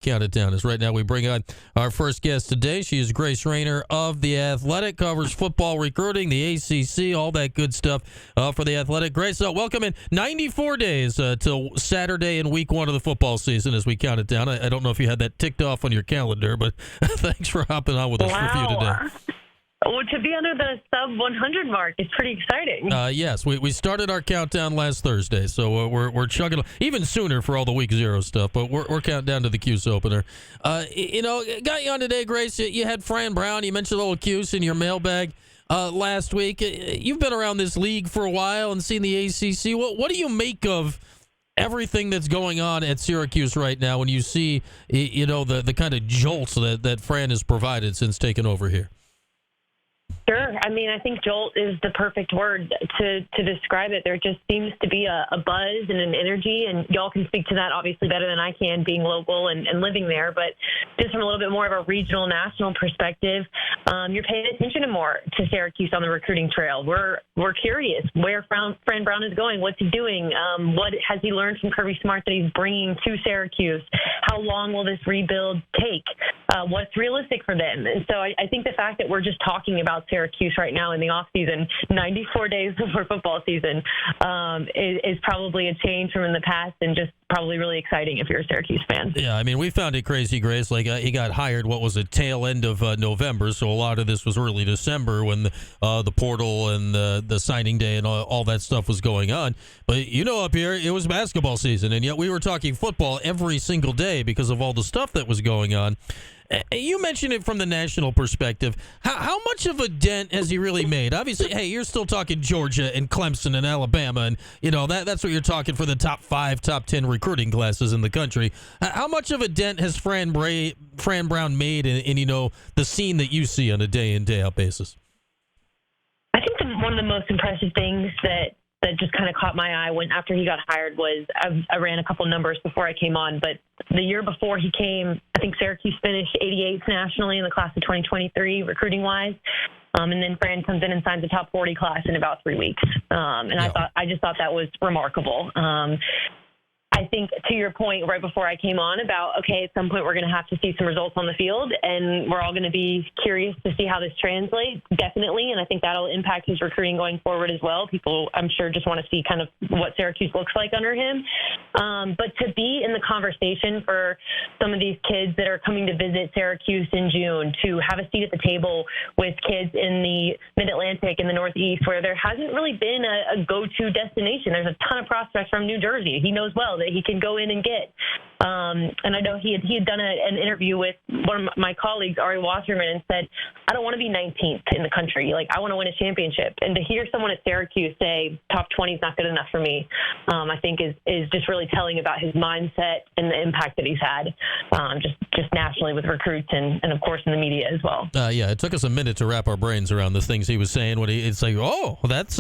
Count it down as right now we bring on our first guest today. She is Grace Raynor of The Athletic, covers football recruiting, the ACC, all that good stuff for The Athletic. Grace, welcome in. 94 days till Saturday in week 1 of the football season as we count it down. I don't know if you had that ticked off on your calendar, but thanks for hopping on with us for a few today. Well, to be under the sub 100 mark is pretty exciting. Yes, we started our countdown last Thursday, so we're chugging even sooner for all the week 0 stuff. But we're counting down to the Cuse opener. Got you on today, Grace. You had Fran Brown. You mentioned a little Cuse in your mailbag last week. You've been around this league for a while and seen the ACC. What do you make of everything that's going on at Syracuse right now when you see the kind of jolts that Fran has provided since taking over here? Sure. I mean, I think jolt is the perfect word to describe it. There just seems to be a buzz and an energy, and y'all can speak to that obviously better than I can, being local and living there. But just from a little bit more of a regional, national perspective, you're paying attention more to Syracuse on the recruiting trail. We're curious where Fran Brown is going, what's he doing, what has he learned from Kirby Smart that he's bringing to Syracuse, how long will this rebuild take, what's realistic for them. And so I think the fact that we're just talking about Syracuse right now in the off season, 94 days before football season, is probably a change from in the past, and just probably really exciting if you're a Syracuse fan. Yeah, I mean, we found it crazy, Grace. Like he got hired, what was it, tail end of November, so a lot of this was early December when the portal and the signing day and all that stuff was going on. But up here, it was basketball season, and yet we were talking football every single day because of all the stuff that was going on. You mentioned it from the national perspective. How much of a dent has he really made? Obviously, hey, you're still talking Georgia and Clemson and Alabama, and that's what you're talking for the top 5, top 10 recruiting classes in the country. How much of a dent has Fran Brown made in the scene that you see on a day in, day out basis? I think one of the most impressive things that just kind of caught my eye after he got hired was I ran a couple numbers before I came on, but the year before he came, I think Syracuse finished 88th nationally in the class of 2023 recruiting wise. And then Fran comes in and signs a top 40 class in about 3 weeks. I just thought that was remarkable. I think to your point right before I came on about, okay, at some point we're going to have to see some results on the field, and we're all going to be curious to see how this translates, definitely, and I think that'll impact his recruiting going forward as well. People, I'm sure, just want to see kind of what Syracuse looks like under him. But to be in the conversation for some of these kids that are coming to visit Syracuse in June, to have a seat at the table with kids in the Mid-Atlantic and the Northeast where there hasn't really been a go-to destination. There's a ton of prospects from New Jersey. He knows well that he can go in and get. And I know he had done an interview with one of my colleagues, Ari Wasserman, and said, I don't want to be 19th in the country. Like, I want to win a championship. And to hear someone at Syracuse say top 20 is not good enough for me, I think is just really telling about his mindset and the impact that he's had just nationally with recruits and of course in the media as well. Yeah, it took us a minute to wrap our brains around the things he was saying. It's like, oh, that's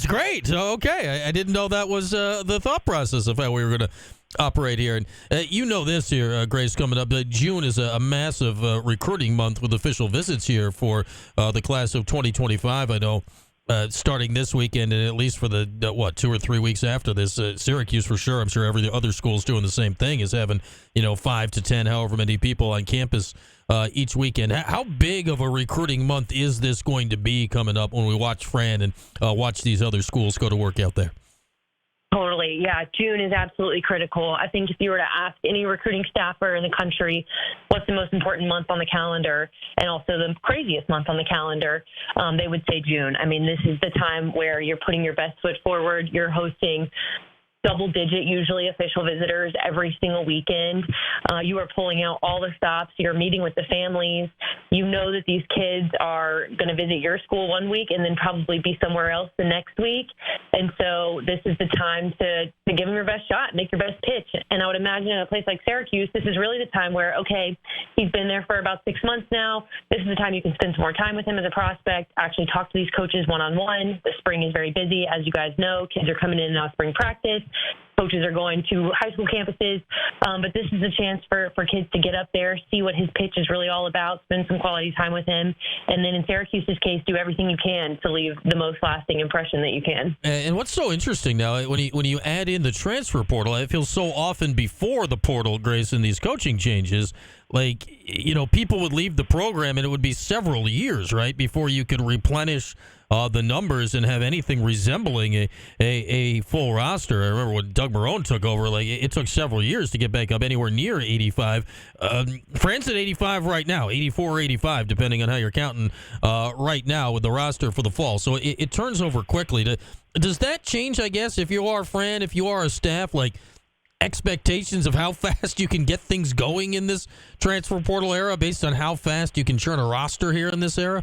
great. Okay, I didn't know that was the thought process of how we were going to operate here. And this here, Grace, coming up. June is a massive recruiting month with official visits here for the class of 2025. I know starting this weekend and at least for the 2 or 3 weeks after this, Syracuse for sure. I'm sure every other school's doing the same thing, is having 5 to 10, however many people on campus each weekend. How big of a recruiting month is this going to be coming up when we watch Fran and watch these other schools go to work out there? Totally. Yeah. June is absolutely critical. I think if you were to ask any recruiting staffer in the country, what's the most important month on the calendar and also the craziest month on the calendar, they would say June. I mean, this is the time where you're putting your best foot forward. You're hosting double-digit, usually official visitors every single weekend. You are pulling out all the stops. You're meeting with the families. You know that these kids are going to visit your school one week and then probably be somewhere else the next week. And so this is the time to give them your best shot, make your best pitch. And I would imagine in a place like Syracuse, this is really the time where, okay, he's been there for about 6 months now. This is the time you can spend some more time with him as a prospect, actually talk to these coaches one-on-one. The spring is very busy. As you guys know, kids are coming in and out of spring practice. coaches are going to high school campuses. But this is a chance for kids to get up there, see what his pitch is really all about, spend some quality time with him, and then in Syracuse's case, do everything you can to leave the most lasting impression that you can. And what's so interesting now, when you add in the transfer portal, it feels so often before the portal, Grace, and these coaching changes, like, people would leave the program and it would be several years, right, before you could replenish the numbers and have anything resembling a full roster. I remember when Doug Marrone took over, like, it took several years to get back up anywhere near 85. Fran's at 85 right now, 84 or 85, depending on how you're counting right now with the roster for the fall. So it turns over quickly. Does that change, I guess, if you are Fran, if you are a staff, like, expectations of how fast you can get things going in this transfer portal era based on how fast you can churn a roster here in this era?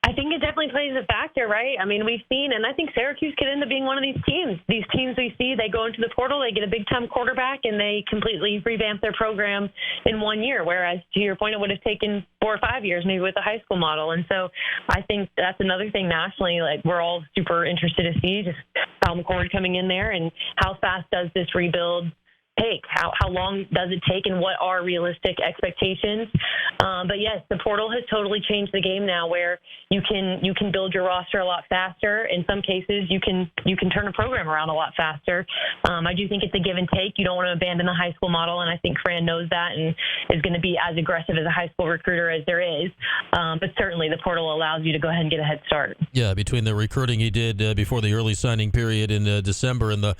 I think it definitely plays a factor, right? I mean, we've seen, and I think Syracuse could end up being one of these teams. These teams we see, they go into the portal, they get a big-time quarterback, and they completely revamp their program in 1 year, whereas, to your point, it would have taken 4 or 5 years, maybe with the high school model. And so I think that's another thing nationally, like, we're all super interested to see just Kyle McCord coming in there and how fast does this rebuild take? How long does it take, and what are realistic expectations? But yes, the portal has totally changed the game now, where you can build your roster a lot faster. In some cases, you can turn a program around a lot faster. I do think it's a give and take. You don't want to abandon the high school model, and I think Fran knows that and is going to be as aggressive as a high school recruiter as there is. But certainly, the portal allows you to go ahead and get a head start. Yeah, between the recruiting he did before the early signing period in December and the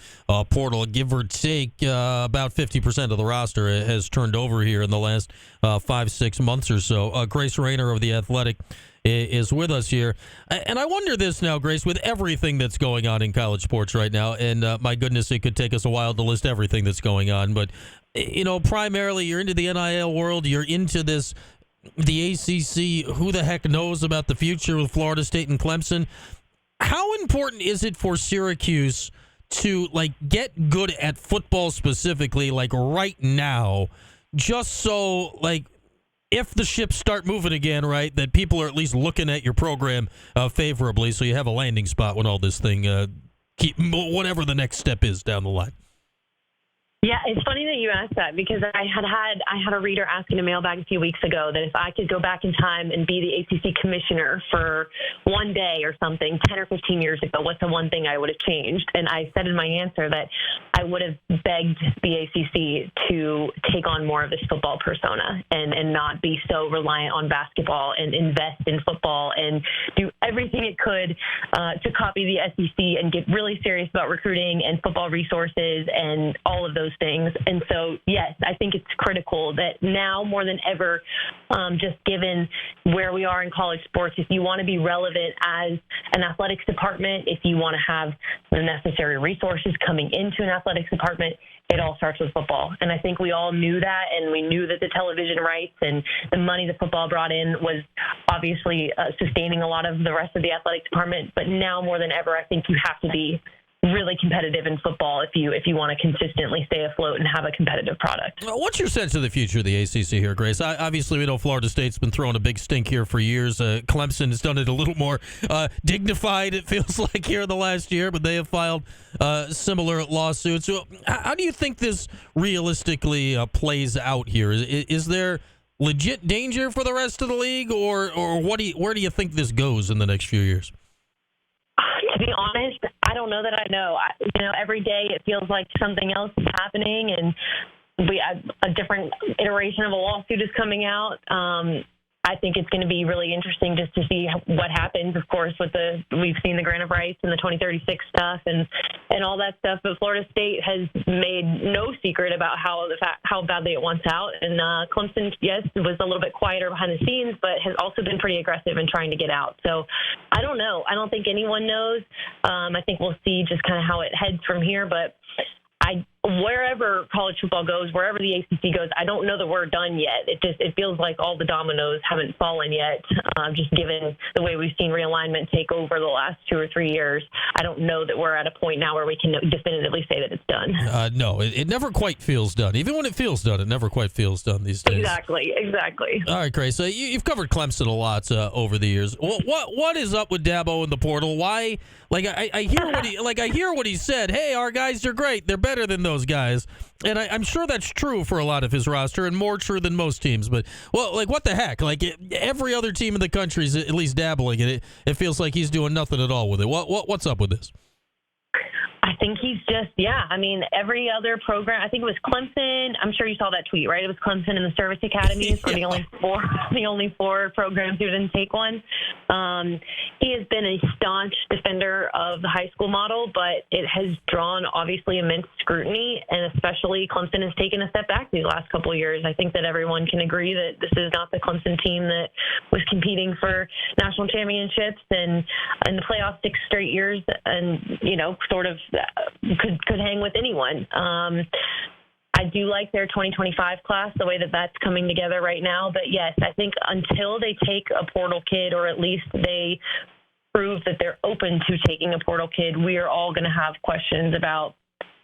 portal, give or take, about 50% of the roster has turned over here in the last 5-6 months or so. Grace Raynor of The Athletic is with us here. And I wonder this now, Grace, with everything that's going on in college sports right now, and my goodness, it could take us a while to list everything that's going on, but, primarily you're into the NIL world, you're into the ACC, who the heck knows about the future with Florida State and Clemson. How important is it for Syracuse to, like, get good at football specifically, like, right now, just so, like, if the ships start moving again, right, that people are at least looking at your program favorably, so you have a landing spot when all this thing, whatever the next step is down the line? Yeah, it's funny that you asked that, because I had a reader asking a mailbag a few weeks ago that if I could go back in time and be the ACC commissioner for one day or something 10 or 15 years ago, what's the one thing I would have changed? And I said in my answer that I would have begged the ACC to take on more of this football persona and not be so reliant on basketball, and invest in football and do everything it could to copy the SEC and get really serious about recruiting and football resources and all of those things. And so, yes, I think it's critical that now more than ever, just given where we are in college sports, if you want to be relevant as an athletics department, if you want to have the necessary resources coming into an athletics department, it all starts with football. And I think we all knew that, and we knew that the television rights and the money that football brought in was obviously sustaining a lot of the rest of the athletic department. But now more than ever, I think you have to be really competitive in football if you want to consistently stay afloat and have a competitive product. What's your sense of the future of the ACC here, Grace? Obviously, we know Florida State's been throwing a big stink here for years. Clemson has done it a little more dignified, it feels like, here in the last year, but they have filed similar lawsuits. So how do you think this realistically plays out here? Is there legit danger for the rest of the league, or where do you think this goes in the next few years? To be honest, I don't know that I know. Every day it feels like something else is happening, and we have a different iteration of a lawsuit is coming out. I think it's going to be really interesting just to see what happens. Of course, we've seen the grant of rights and the 2036 stuff and all that stuff. But Florida State has made no secret about how badly it wants out. And Clemson, yes, was a little bit quieter behind the scenes, but has also been pretty aggressive in trying to get out. So I don't know. I don't think anyone knows. I think we'll see just kind of how it heads from here. But I wherever college football goes, wherever the ACC goes, I don't know that we're done yet. It feels like all the dominoes haven't fallen yet, just given the way we've seen realignment take over the last 2 or 3 years. I don't know that we're at a point now where we can definitively say that it's done. No, it never quite feels done. Even when it feels done, it never quite feels done these days. Exactly. All right, Grace. So you've covered Clemson a lot over the years. What is up with Dabo in the portal? Why? I hear what he said. Hey, our guys are great. They're better than those guys. And I'm sure that's true for a lot of his roster, and more true than most teams. But what the heck? Every other team in the country is at least dabbling in it. It feels like he's doing nothing at all with it. What's up with this? I think he's just, every other program, I think it was Clemson. I'm sure you saw that tweet, right? It was Clemson and the service academies were the only four programs who didn't take one. He has been a staunch defender of the high school model, but it has drawn obviously immense scrutiny, and especially Clemson has taken a step back these last couple of years. I think that everyone can agree that this is not the Clemson team that was competing for national championships and in the playoffs 6 straight years, and sort of could hang with anyone. I do like their 2025 class, the way that that's coming together right now. But yes, I think until they take a portal kid, or at least they prove that they're open to taking a portal kid, we are all going to have questions about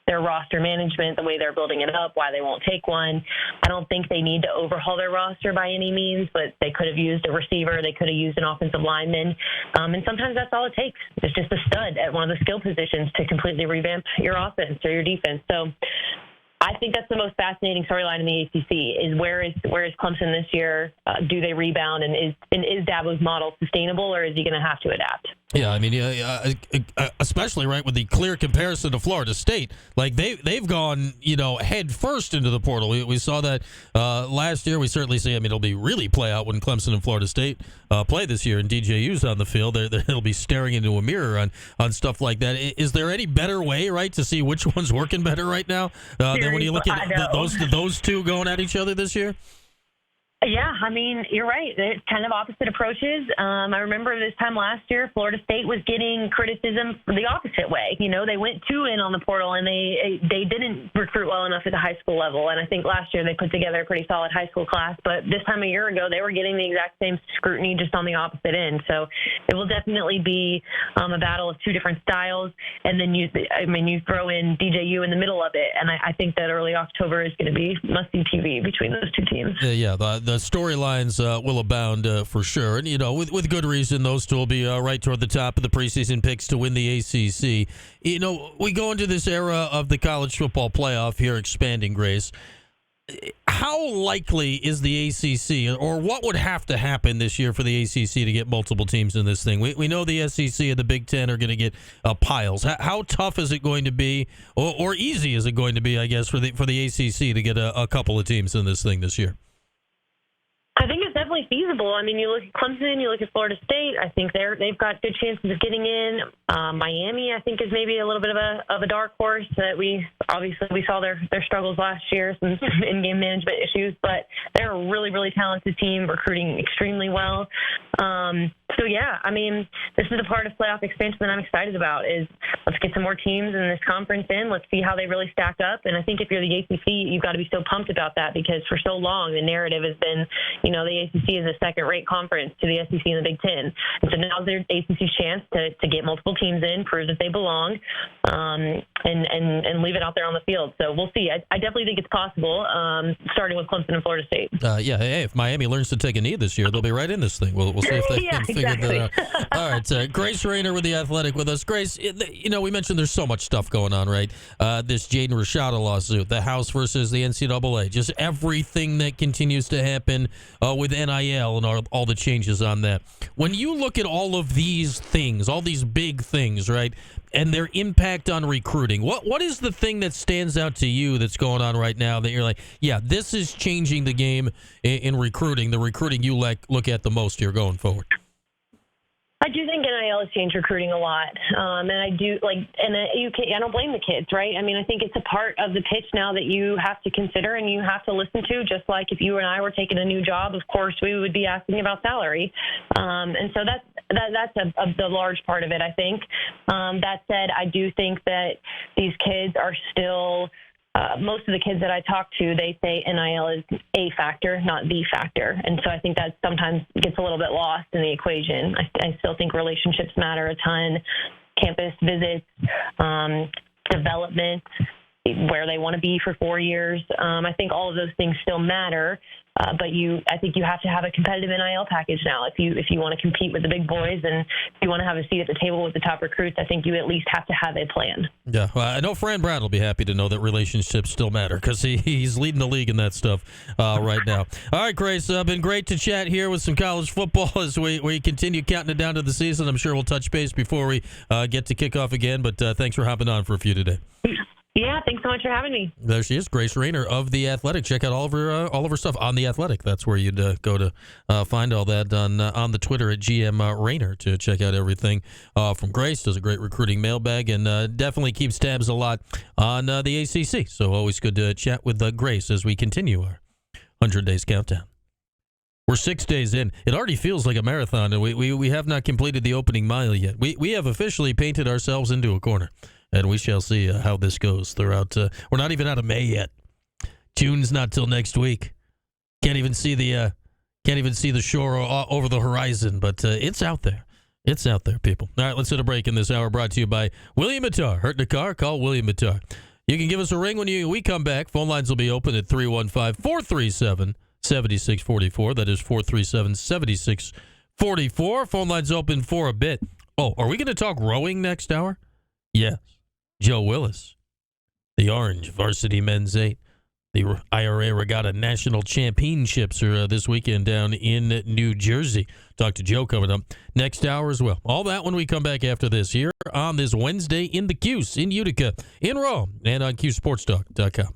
their roster management, the way they're building it up, why they won't take one. I don't think they need to overhaul their roster by any means, but they could have used a receiver. They could have used an offensive lineman. And sometimes that's all it takes. It's just a stud at one of the skill positions to completely revamp your offense or your defense. So I think that's the most fascinating storyline in the ACC is where is Clemson this year? Do they rebound? And is Dabo's model sustainable, or is he going to have to adapt? Yeah, especially right with the clear comparison to Florida State, they've gone head first into the portal. We saw that last year. We certainly see. It'll be really play out when Clemson and Florida State play this year, and DJU's on the field. They'll be staring into a mirror on stuff like that. Is there any better way, right, to see which one's working better right now than when you look at those two going at each other this year? Yeah, you're right. It's kind of opposite approaches. I remember this time last year, Florida State was getting criticism the opposite way. They went too in on the portal, and they didn't recruit well enough at the high school level. And I think last year they put together a pretty solid high school class. But this time a year ago, they were getting the exact same scrutiny, just on the opposite end. So it will definitely be a battle of two different styles. And then you throw in DJU in the middle of it. And I think that early October is going to be must-see TV between those two teams. The storylines will abound for sure. And, with good reason, those two will be right toward the top of the preseason picks to win the ACC. We go into this era of the college football playoff here expanding, Grace. How likely is the ACC, or what would have to happen this year for the ACC to get multiple teams in this thing? We know the SEC and the Big Ten are going to get piles. How tough is it going to be, or easy is it going to be, I guess, for the ACC to get a couple of teams in this thing this year? I think it's definitely feasible. You look at Clemson, you look at Florida State. I think they've got good chances of getting in. Miami, I think, is maybe a little bit of a dark horse. That we saw their struggles last year, some in-game management issues, but they're a really, really talented team, recruiting extremely well. This is the part of playoff expansion that I'm excited about. Is let's get some more teams in this conference in. Let's see how they really stack up. And I think if you're the ACC, you've got to be so pumped about that, because for so long the narrative has been, the ACC is a second-rate conference to the SEC and the Big Ten. And so now's their ACC's chance to get multiple teams in, prove that they belong, and leave it out there on the field. So we'll see. I definitely think it's possible, starting with Clemson and Florida State. Hey, if Miami learns to take a knee this year, they'll be right in this thing. We'll see if they can figure that out. All right, Grace Raynor with The Athletic with us. Grace, we mentioned there's so much stuff going on, right? This Jaden Rashada lawsuit, the House versus the NCAA, just everything that continues to happen with NIL and all the changes on that. When you look at all of these things, all these big things, right, and their impact on recruiting, what is the thing that stands out to you that's going on right now that you're like, yeah, this is changing the game in recruiting, the recruiting you look at the most here going forward? I do think NIL has changed recruiting a lot, and I do I don't blame the kids, right? I think it's a part of the pitch now that you have to consider and you have to listen to. Just like if you and I were taking a new job, of course we would be asking about salary, and so that's the large part of it. I think. That said, I do think that these kids are still most of the kids that I talk to, they say NIL is a factor, not the factor. And so I think that sometimes gets a little bit lost in the equation. I still think relationships matter a ton, campus visits, development, where they want to be for 4 years. I think all of those things still matter, but I think you have to have a competitive NIL package now. If you want to compete with the big boys and if you want to have a seat at the table with the top recruits, I think you at least have to have a plan. Yeah, well, I know Fran Brown will be happy to know that relationships still matter because he's leading the league in that stuff right now. All right, Grace, been great to chat here with some college football as we continue counting it down to the season. I'm sure we'll touch base before we get to kickoff again, but thanks for hopping on for a few today. Yeah, thanks so much for having me. There she is, Grace Raynor of The Athletic. Check out all of her stuff on The Athletic. That's where you'd go to find all that on the Twitter at GM Raynor to check out everything from Grace. Does a great recruiting mailbag and definitely keeps tabs a lot on the ACC. So always good to chat with Grace as we continue our 100 Days Countdown. We're 6 days in. It already feels like a marathon, and we have not completed the opening mile yet. We have officially painted ourselves into a corner. And we shall see how this goes throughout. We're not even out of May yet. June's not till next week. Can't even see the shore over the horizon. But it's out there. It's out there, people. All right, let's hit a break in this hour. Brought to you by William Mattar. Hurt in a car? Call William Mattar. You can give us a ring when we come back. Phone lines will be open at 315-437-7644. That is 437-7644. Phone lines open for a bit. Oh, are we going to talk rowing next hour? Yes. Joe Willis, the Orange Varsity Men's 8. The IRA Regatta National Championships are this weekend down in New Jersey. Talk to Joe coming up next hour as well. All that when we come back after this here on this Wednesday in the Cuse, in Utica, in Rome, and on QSportsTalk.com.